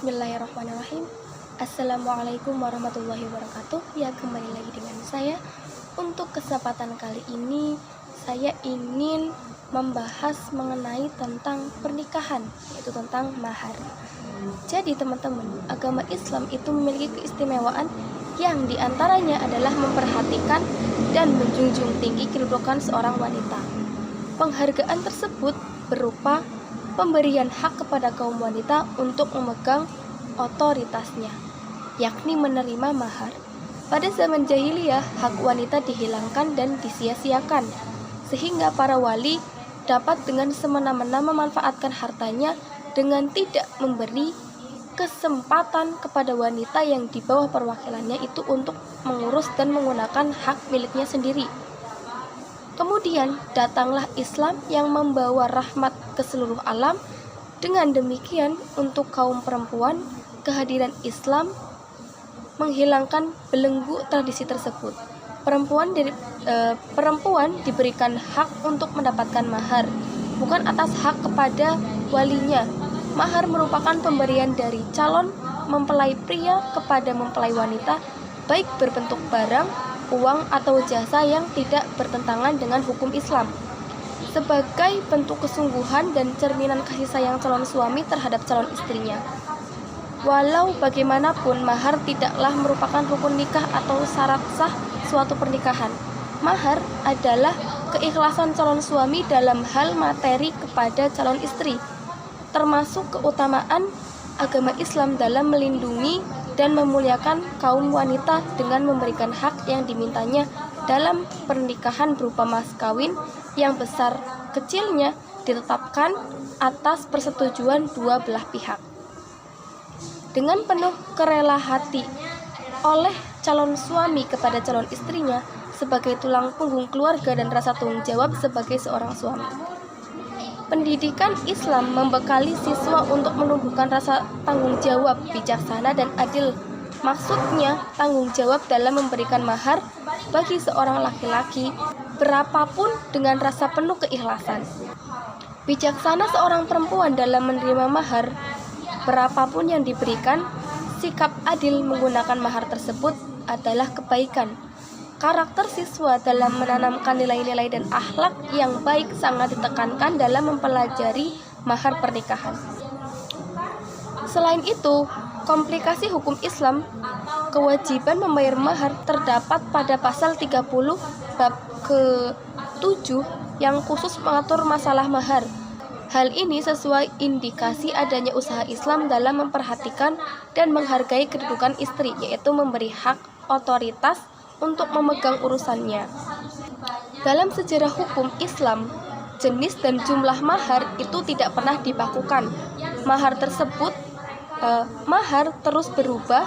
Bismillahirrahmanirrahim. Assalamualaikum warahmatullahi wabarakatuh. Ya, kembali lagi dengan saya. Untuk kesempatan kali ini saya ingin membahas mengenai tentang pernikahan, yaitu tentang mahar. Jadi teman-teman, agama Islam itu memiliki keistimewaan yang diantaranya adalah memperhatikan dan menjunjung tinggi kedudukan seorang wanita. Penghargaan tersebut berupa pemberian hak kepada kaum wanita untuk memegang otoritasnya, yakni menerima mahar. Pada zaman jahiliyah, hak wanita dihilangkan dan disia-siakan, sehingga para wali dapat dengan semena-mena memanfaatkan hartanya dengan tidak memberi kesempatan kepada wanita yang di bawah perwakilannya itu untuk mengurus dan menggunakan hak miliknya sendiri. Kemudian datanglah Islam yang membawa rahmat ke seluruh alam. Dengan demikian, untuk kaum perempuan, kehadiran Islam menghilangkan belenggu tradisi tersebut. Perempuan diberikan hak untuk mendapatkan mahar, bukan atas hak kepada walinya. Mahar merupakan pemberian dari calon mempelai pria kepada mempelai wanita, baik berbentuk barang, uang, atau jasa yang tidak bertentangan dengan hukum Islam, sebagai bentuk kesungguhan dan cerminan kasih sayang calon suami terhadap calon istrinya. Walau bagaimanapun, mahar tidaklah merupakan rukun nikah atau syarat sah suatu pernikahan. Mahar adalah keikhlasan calon suami dalam hal materi kepada calon istri, termasuk keutamaan agama Islam dalam melindungi dan memuliakan kaum wanita dengan memberikan hak yang dimintanya dalam pernikahan berupa mas kawin yang besar kecilnya ditetapkan atas persetujuan dua belah pihak. Dengan penuh kerela hati oleh calon suami kepada calon istrinya sebagai tulang punggung keluarga dan rasa tanggung jawab sebagai seorang suami. Pendidikan Islam membekali siswa untuk menumbuhkan rasa tanggung jawab bijaksana dan adil. Maksudnya, tanggung jawab dalam memberikan mahar bagi seorang laki-laki berapapun dengan rasa penuh keikhlasan. Bijaksana seorang perempuan dalam menerima mahar berapapun yang diberikan. Sikap adil menggunakan mahar tersebut adalah kebaikan. Karakter siswa dalam menanamkan nilai-nilai dan akhlak yang baik sangat ditekankan dalam mempelajari mahar pernikahan. Selain itu, komplikasi hukum Islam, kewajiban membayar mahar terdapat pada pasal 30 bab ke-7 yang khusus mengatur masalah mahar. Hal ini sesuai indikasi adanya usaha Islam dalam memperhatikan dan menghargai kedudukan istri, yaitu memberi hak otoritas untuk memegang urusannya. Dalam sejarah hukum Islam, jenis dan jumlah mahar itu tidak pernah dibakukan. Mahar terus berubah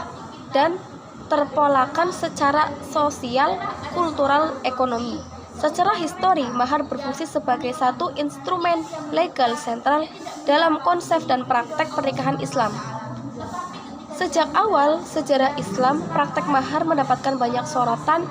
dan terpolakan secara sosial, kultural, ekonomi. Secara histori, mahar berfungsi sebagai satu instrumen legal sentral dalam konsep dan praktek pernikahan Islam. Sejak awal sejarah Islam, praktek mahar mendapatkan banyak sorotan,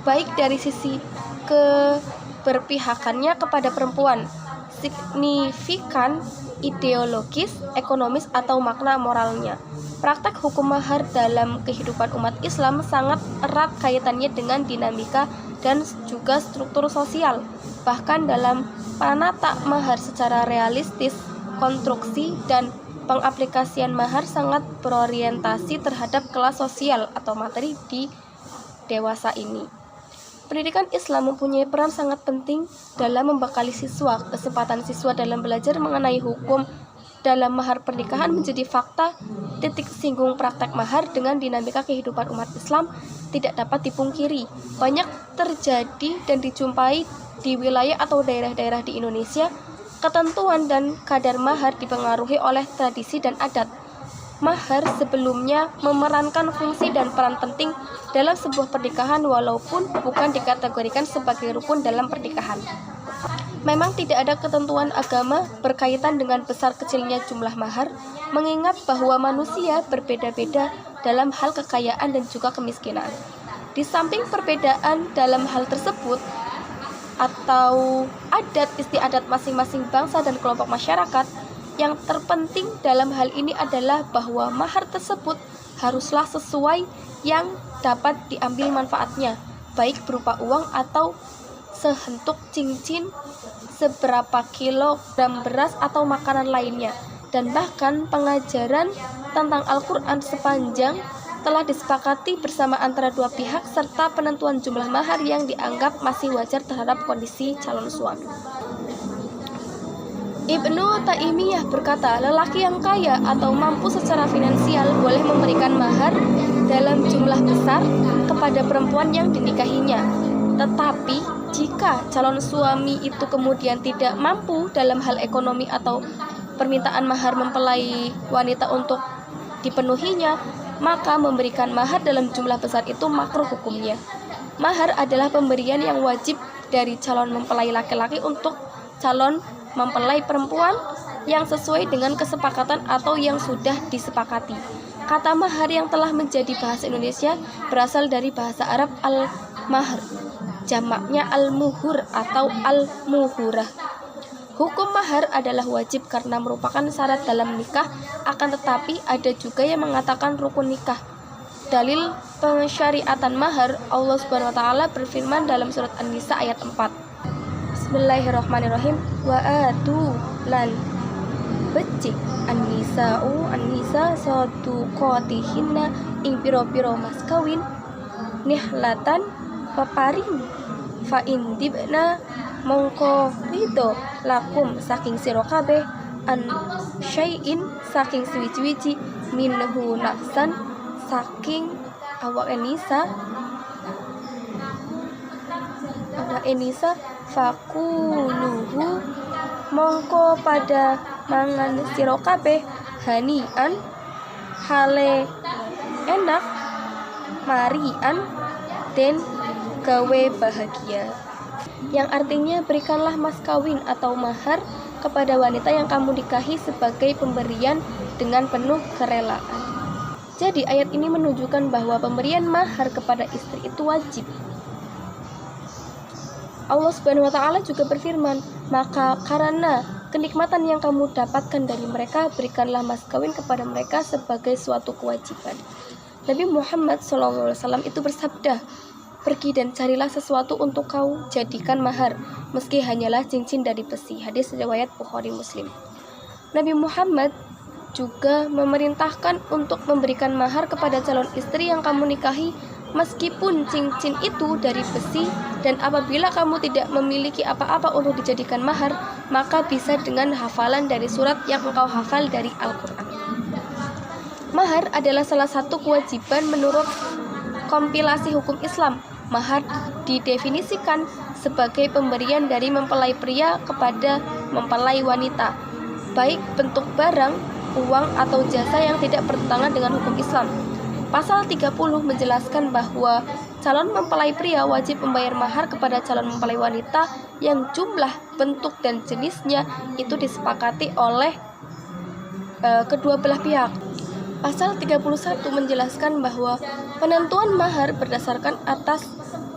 baik dari sisi keberpihakannya kepada perempuan, signifikan, ideologis, ekonomis, atau makna moralnya. Praktek hukum mahar dalam kehidupan umat Islam sangat erat kaitannya dengan dinamika dan juga struktur sosial. Bahkan dalam penata mahar secara realistis, konstruksi dan pengaplikasian mahar sangat berorientasi terhadap kelas sosial atau materi di dewasa ini. Pendidikan Islam mempunyai peran sangat penting dalam membekali siswa. Kesempatan siswa dalam belajar mengenai hukum dalam mahar pernikahan menjadi fakta. Titik singgung praktek mahar dengan dinamika kehidupan umat Islam tidak dapat dipungkiri. Banyak terjadi dan dijumpai di wilayah atau daerah-daerah di Indonesia. Ketentuan dan kadar mahar dipengaruhi oleh tradisi dan adat. Mahar sebelumnya memerankan fungsi dan peran penting dalam sebuah pernikahan walaupun bukan dikategorikan sebagai rukun dalam pernikahan. Memang tidak ada ketentuan agama berkaitan dengan besar kecilnya jumlah mahar, mengingat bahwa manusia berbeda-beda dalam hal kekayaan dan juga kemiskinan. Di samping perbedaan dalam hal tersebut, atau adat istiadat masing-masing bangsa dan kelompok masyarakat Yang terpenting dalam hal ini adalah bahwa mahar tersebut haruslah sesuai yang dapat diambil manfaatnya, baik berupa uang atau sehentuk cincin, seberapa kilogram beras atau makanan lainnya. Dan bahkan pengajaran tentang Al-Quran sepanjang telah disepakati bersama antara dua pihak serta penentuan jumlah mahar yang dianggap masih wajar terhadap kondisi calon suami. Ibnu Taimiyah berkata, lelaki yang kaya atau mampu secara finansial boleh memberikan mahar dalam jumlah besar kepada perempuan yang dinikahinya. Tetapi jika calon suami itu kemudian tidak mampu dalam hal ekonomi atau permintaan mahar mempelai wanita untuk dipenuhinya, maka memberikan mahar dalam jumlah besar itu makruh hukumnya. Mahar adalah pemberian yang wajib dari calon mempelai laki-laki untuk calon mempelai perempuan yang sesuai dengan kesepakatan atau yang sudah disepakati. Kata mahar yang telah menjadi bahasa Indonesia berasal dari bahasa Arab al-mahr, jamaknya al-muhur atau al-muhurah. Hukum mahar adalah wajib karena merupakan syarat dalam nikah, akan tetapi ada juga yang mengatakan rukun nikah. Dalil pensyariatan mahar, Allah Subhanahu wa taala berfirman dalam surat An-Nisa ayat 4. Bismillahirrahmanirrahim. Wa atu lan becik an-nisa saduqatihinna ing pira-pira mas kawin nihlatan peparing fa indibna mongko rido lakum saking sira kabeh an syai'in saking suwi-wiji minhu nafsan saking awak Enisa fakuluhu mongko pada mangan sira kabeh hanian hale enak marian den gawe bahagia, yang artinya berikanlah mas kawin atau mahar kepada wanita yang kamu nikahi sebagai pemberian dengan penuh kerelaan. Jadi ayat ini menunjukkan bahwa pemberian mahar kepada istri itu wajib. Allah Subhanahu wa taala juga berfirman, maka karena kenikmatan yang kamu dapatkan dari mereka, berikanlah mas kawin kepada mereka sebagai suatu kewajiban. Nabi Muhammad SAW itu bersabda, pergi dan carilah sesuatu untuk kau jadikan mahar, meski hanyalah cincin dari besi. Hadis riwayat Bukhari Muslim. Nabi Muhammad juga memerintahkan untuk memberikan mahar kepada calon istri yang kamu nikahi, meskipun cincin itu dari besi, dan apabila kamu tidak memiliki apa-apa untuk dijadikan mahar, maka bisa dengan hafalan dari surat yang engkau hafal dari Al-Quran. Mahar adalah salah satu kewajiban menurut kompilasi hukum Islam. Mahar didefinisikan sebagai pemberian dari mempelai pria kepada mempelai wanita, baik bentuk barang, uang, atau jasa yang tidak bertentangan dengan hukum Islam. Pasal 30 menjelaskan bahwa calon mempelai pria wajib membayar mahar kepada calon mempelai wanita yang jumlah, bentuk, dan jenisnya itu disepakati oleh kedua belah pihak. Pasal 31 menjelaskan bahwa penentuan mahar berdasarkan atas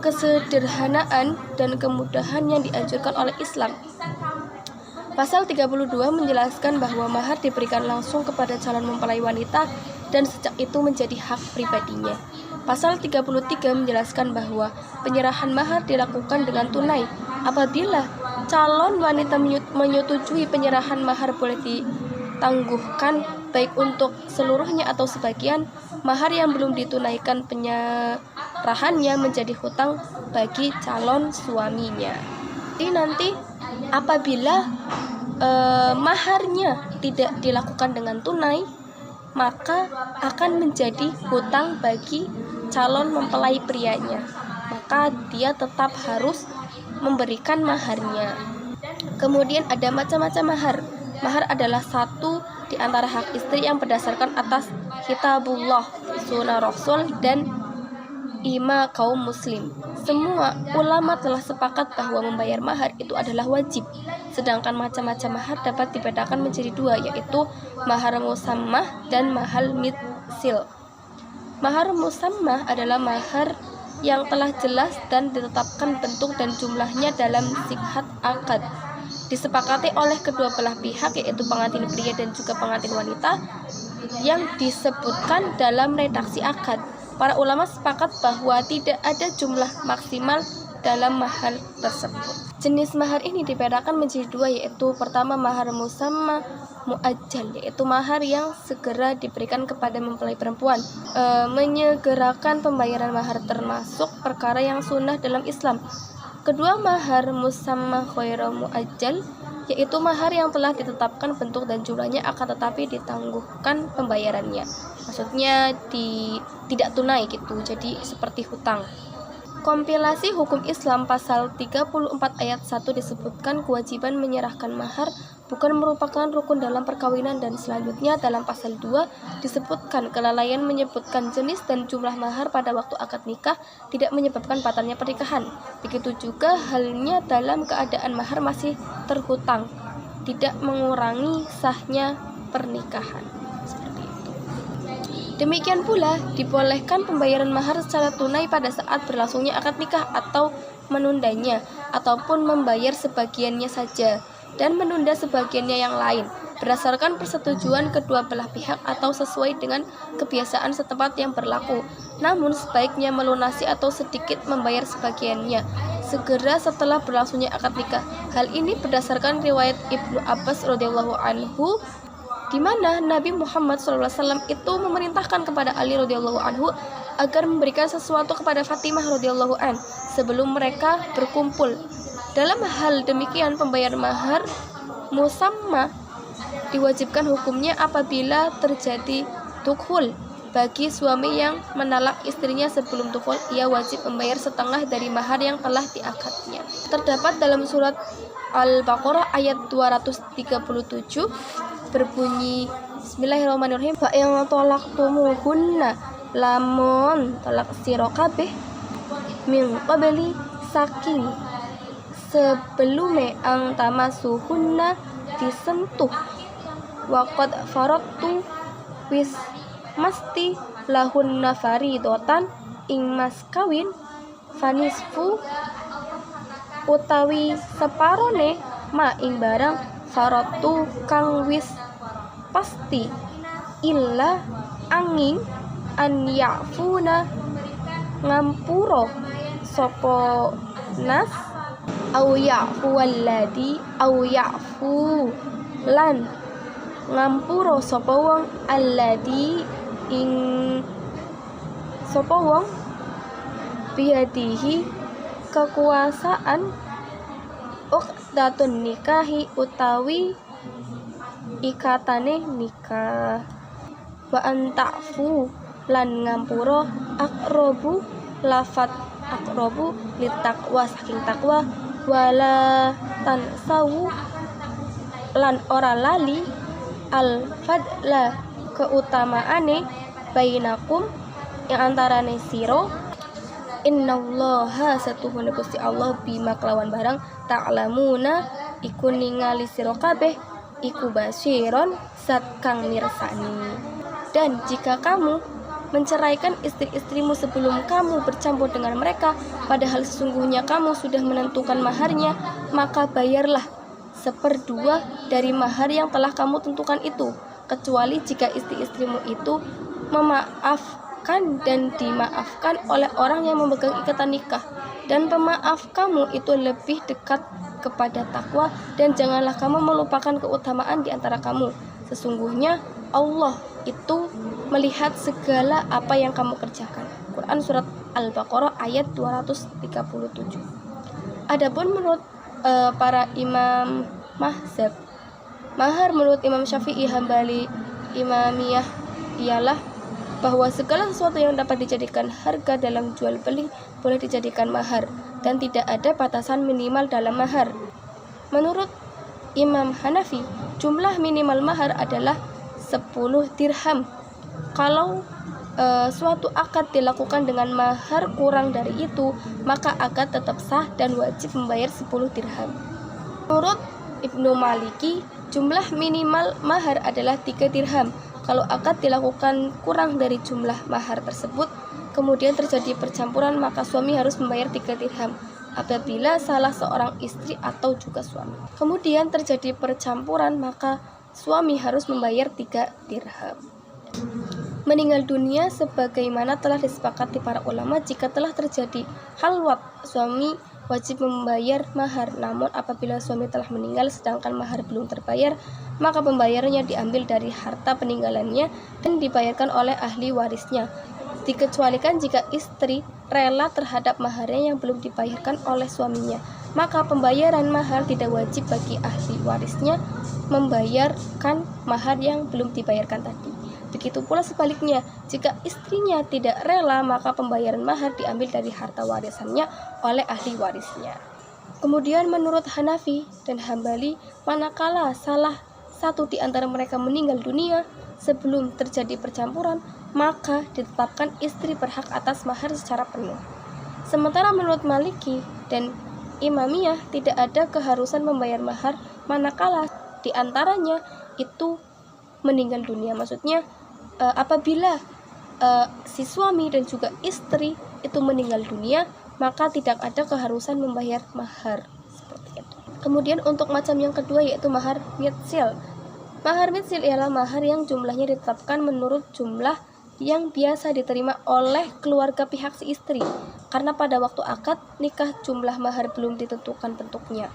kesederhanaan dan kemudahan yang dianjurkan oleh Islam. Pasal 32 menjelaskan bahwa mahar diberikan langsung kepada calon mempelai wanita dan sejak itu menjadi hak pribadinya. Pasal 33 menjelaskan bahwa penyerahan mahar dilakukan dengan tunai. Apabila calon wanita menyetujui penyerahan mahar boleh ditangguhkan baik untuk seluruhnya atau sebagian. Mahar yang belum ditunaikan penyerahannya menjadi hutang bagi calon suaminya. Jadi nanti apabila maharnya tidak dilakukan dengan tunai, maka akan menjadi hutang bagi calon mempelai prianya. Maka dia tetap harus memberikan maharnya. Kemudian ada macam-macam mahar. Mahar adalah satu di antara hak istri yang berdasarkan atas kitabullah, sunnah Rasul, dan ijma kaum muslim. Semua ulama telah sepakat bahwa membayar mahar itu adalah wajib. Sedangkan macam-macam mahar dapat dibedakan menjadi dua, yaitu mahar musammah dan mahar mitsil. Mahar musammah adalah mahar yang telah jelas dan ditetapkan bentuk dan jumlahnya dalam sihat akad. disepakati oleh kedua belah pihak, yaitu pengantin pria dan juga pengantin wanita, yang disebutkan dalam redaksi akad. Para ulama sepakat bahwa tidak ada jumlah maksimal dalam mahar tersebut. Jenis mahar ini dibedakan menjadi dua, yaitu pertama mahar musamma muajjal, yaitu mahar yang segera diberikan kepada mempelai perempuan. Menyegerakan pembayaran mahar termasuk perkara yang sunnah dalam Islam. Kedua, mahar musamma ghairu muajjal, yaitu mahar yang telah ditetapkan bentuk dan jumlahnya akan tetapi ditangguhkan pembayarannya. Maksudnya tidak tunai gitu, jadi seperti hutang. Kompilasi Hukum Islam pasal 34 ayat 1 disebutkan kewajiban menyerahkan mahar bukan merupakan rukun dalam perkawinan, dan selanjutnya dalam pasal 2 disebutkan kelalaian menyebutkan jenis dan jumlah mahar pada waktu akad nikah tidak menyebabkan batalnya pernikahan. Begitu juga halnya dalam keadaan mahar masih terhutang, tidak mengurangi sahnya pernikahan. Demikian pula, dibolehkan pembayaran mahar secara tunai pada saat berlangsungnya akad nikah atau menundanya, ataupun membayar sebagiannya saja dan menunda sebagiannya yang lain, berdasarkan persetujuan kedua belah pihak atau sesuai dengan kebiasaan setempat yang berlaku. Namun sebaiknya melunasi atau sedikit membayar sebagiannya segera setelah berlangsungnya akad nikah. Hal ini berdasarkan riwayat Ibnu Abbas radhiyallahu anhu, di mana Nabi Muhammad SAW itu memerintahkan kepada Ali radhiyallahu anhu agar memberikan sesuatu kepada Fatimah radhiyallahu an sebelum mereka berkumpul. Dalam hal demikian, pembayaran mahar musamma diwajibkan hukumnya apabila terjadi dukhul. Bagi suami yang menalak istrinya sebelum dukhul, ia wajib membayar setengah dari mahar yang telah diakadnya. Terdapat dalam surat Al-Baqarah ayat 237 berbunyi, Bismillahirrahmanirrahim, fa in talaqtumuhunna, lamun talak sira kabeh min qabli saking sebelume ang tamasuhunna disentuh, waqad faradtu wis masti lahunna faridotan ing mas kawin, fanisfu utawi separone ma ing barang faradtu kang wis pasti, illa angin an ya'funa ngampuro sopo nas au ya'fu walladhi au ya'fu lan ngampuro sopo wong alladhi ing sopo wong biyadihi kekuasaan uqdatun nikahi utawi ikatane nikah, wa anta'fu lan ngampura aqrabu lafat aqrabu litakwa saking takwa, wala tansawu lan ora lali al fadla keutamaane bainakum yang antarane siro, innallaha satuhune Gusti Allah bima kelawan barang ta'lamuna iku ningali sira kabeh iku basiron zat kang mirsani. Dan jika kamu menceraikan istri-istrimu sebelum kamu bercampur dengan mereka, padahal sesungguhnya kamu sudah menentukan maharnya, maka bayarlah 1/2 dari mahar yang telah kamu tentukan itu, kecuali jika istri-istrimu itu memaafkan dan dimaafkan oleh orang yang memegang ikatan nikah, dan pemaaf kamu itu lebih dekat kepada takwa, dan janganlah kamu melupakan keutamaan di antara kamu. Sesungguhnya Allah itu melihat segala apa yang kamu kerjakan. Quran surat Al-Baqarah ayat 237. Adapun menurut para imam mazhab, mahar menurut Imam Syafi'i, Hambali, Imamiyah ialah bahwa segala sesuatu yang dapat dijadikan harga dalam jual beli boleh dijadikan mahar, dan tidak ada batasan minimal dalam mahar. Menurut Imam Hanafi, jumlah minimal mahar adalah 10 dirham. Kalau suatu akad dilakukan dengan mahar kurang dari itu, maka akad tetap sah dan wajib membayar 10 dirham. Menurut Ibnu Maliki, jumlah minimal mahar adalah 3 dirham. Kalau akad dilakukan kurang dari jumlah mahar tersebut, kemudian terjadi percampuran, maka suami harus membayar 3 dirham. apabila salah seorang istri atau juga suami. Kemudian terjadi percampuran, maka suami harus membayar 3 dirham. Meninggal dunia sebagaimana telah disepakati para ulama, jika telah terjadi halwat, suami wajib membayar mahar. Namun apabila suami telah meninggal sedangkan mahar belum terbayar, maka pembayarannya diambil dari harta peninggalannya dan dibayarkan oleh ahli warisnya. Dikecualikan jika istri rela terhadap maharnya yang belum dibayarkan oleh suaminya, maka pembayaran mahar tidak wajib bagi ahli warisnya membayarkan mahar yang belum dibayarkan tadi. Begitu pula sebaliknya, jika istrinya tidak rela, maka pembayaran mahar diambil dari harta warisannya oleh ahli warisnya. Kemudian menurut Hanafi dan Hambali, manakala salah satu di antara mereka meninggal dunia sebelum terjadi percampuran, maka ditetapkan istri berhak atas mahar secara penuh. Sementara menurut Maliki dan Imamiyah tidak ada keharusan membayar mahar manakala di antaranya itu meninggal dunia. Maksudnya apabila si suami dan juga istri itu meninggal dunia, maka tidak ada keharusan membayar mahar seperti itu. Kemudian untuk macam yang kedua yaitu mahar mitsil. Mahar mitsil ialah mahar yang jumlahnya ditetapkan menurut jumlah yang biasa diterima oleh keluarga pihak si istri, karena pada waktu akad nikah jumlah mahar belum ditentukan bentuknya.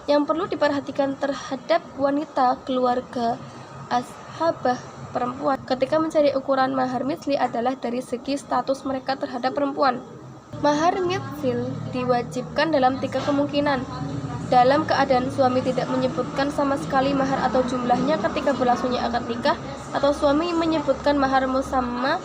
Yang perlu diperhatikan terhadap wanita keluarga ashabah perempuan ketika mencari ukuran mahar mitsli adalah dari segi status mereka terhadap perempuan. Mahar mitsil diwajibkan dalam 3 kemungkinan. Dalam keadaan suami tidak menyebutkan sama sekali mahar atau jumlahnya ketika berlangsungnya akad nikah, atau suami menyebutkan mahar musamma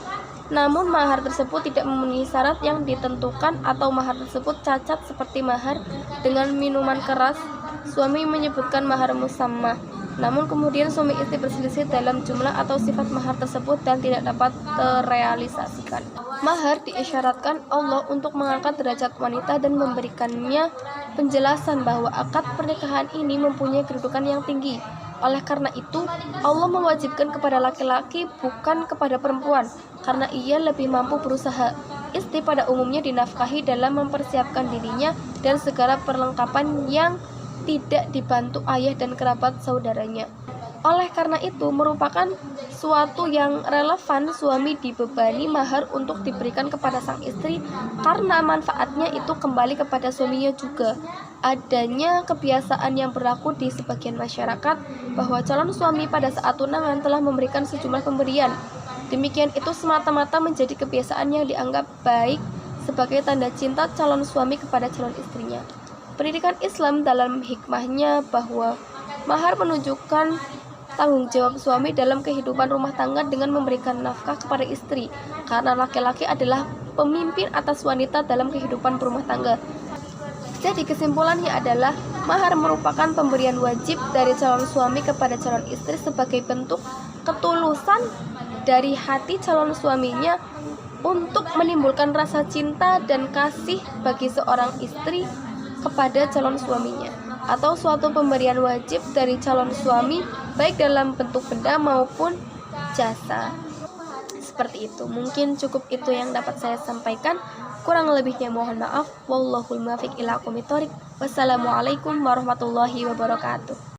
namun mahar tersebut tidak memenuhi syarat yang ditentukan, atau mahar tersebut cacat seperti mahar dengan minuman keras. Suami menyebutkan mahar musamma, namun kemudian suami istri berselisih dalam jumlah atau sifat mahar tersebut dan tidak dapat terrealisasikan. Mahar diisyaratkan Allah untuk mengangkat derajat wanita dan memberikannya penjelasan bahwa akad pernikahan ini mempunyai kedudukan yang tinggi. Oleh karena itu, Allah mewajibkan kepada laki-laki bukan kepada perempuan, karena ia lebih mampu berusaha. Istri pada umumnya dinafkahi dalam mempersiapkan dirinya dan segala perlengkapan yang tidak dibantu ayah dan kerabat saudaranya. Oleh karena itu, merupakan suatu yang relevan suami dibebani mahar untuk diberikan kepada sang istri, karena manfaatnya itu kembali kepada suaminya juga. Adanya kebiasaan yang berlaku di sebagian masyarakat bahwa calon suami pada saat tunangan telah memberikan sejumlah pemberian. Demikian itu semata-mata menjadi kebiasaan yang dianggap baik sebagai tanda cinta calon suami kepada calon istrinya. Pendidikan Islam dalam hikmahnya bahwa mahar menunjukkan tanggung jawab suami dalam kehidupan rumah tangga dengan memberikan nafkah kepada istri, karena laki-laki adalah pemimpin atas wanita dalam kehidupan berumah tangga. Jadi kesimpulannya adalah mahar merupakan pemberian wajib dari calon suami kepada calon istri sebagai bentuk ketulusan dari hati calon suaminya untuk menimbulkan rasa cinta dan kasih bagi seorang istri kepada calon suaminya, atau suatu pemberian wajib dari calon suami baik dalam bentuk benda maupun jasa. Seperti itu. Mungkin cukup itu yang dapat saya sampaikan. Kurang lebihnya mohon maaf. Wallahul muwaffiq ila aqwamit thoriq. Wassalamualaikum warahmatullahi wabarakatuh.